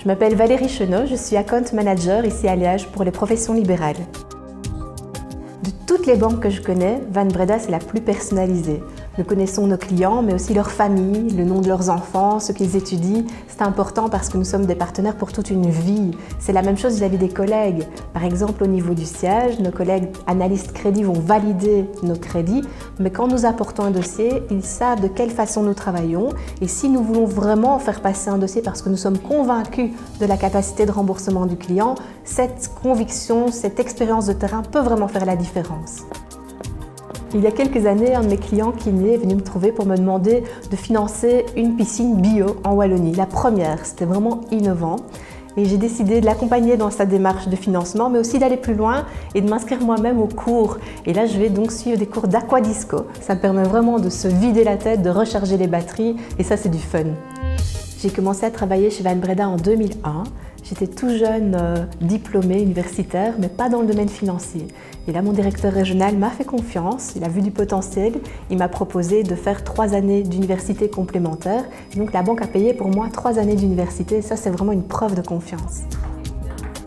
Je m'appelle Valérie Chenot, je suis account manager ici à Liège pour les professions libérales. De toutes les banques que je connais, Van Breda c'est la plus personnalisée. Nous connaissons nos clients, mais aussi leur famille, le nom de leurs enfants, ce qu'ils étudient. C'est important parce que nous sommes des partenaires pour toute une vie. C'est la même chose vis-à-vis des collègues. Par exemple, au niveau du siège, nos collègues analystes crédits vont valider nos crédits, mais quand nous apportons un dossier, ils savent de quelle façon nous travaillons. Et si nous voulons vraiment faire passer un dossier parce que nous sommes convaincus de la capacité de remboursement du client, cette conviction, cette expérience de terrain peut vraiment faire la différence. Il y a quelques années, un de mes clients kiné est venu me trouver pour me demander de financer une piscine bio en Wallonie. La première, c'était vraiment innovant. Et j'ai décidé de l'accompagner dans sa démarche de financement, mais aussi d'aller plus loin et de m'inscrire moi-même aux cours. Et là, je vais donc suivre des cours d'aquadisco. Ça me permet vraiment de se vider la tête, de recharger les batteries, et ça, c'est du fun. J'ai commencé à travailler chez Van Breda en 2001. J'étais tout jeune diplômée universitaire, mais pas dans le domaine financier. Et là, mon directeur régional m'a fait confiance, il a vu du potentiel, il m'a proposé de faire 3 années d'université complémentaire. Et donc la banque a payé pour moi 3 années d'université, ça c'est vraiment une preuve de confiance.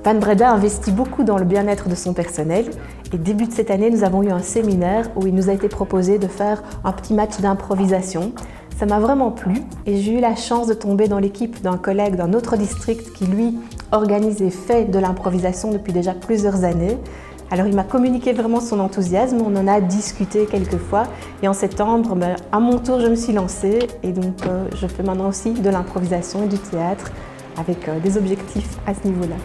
Van Breda investit beaucoup dans le bien-être de son personnel et début de cette année, nous avons eu un séminaire où il nous a été proposé de faire un petit match d'improvisation. Ça m'a vraiment plu et j'ai eu la chance de tomber dans l'équipe d'un collègue d'un autre district qui, lui, organise et fait de l'improvisation depuis déjà plusieurs années. Alors il m'a communiqué vraiment son enthousiasme, on en a discuté quelques fois et en septembre, à mon tour, je me suis lancée et donc je fais maintenant aussi de l'improvisation et du théâtre avec des objectifs à ce niveau-là.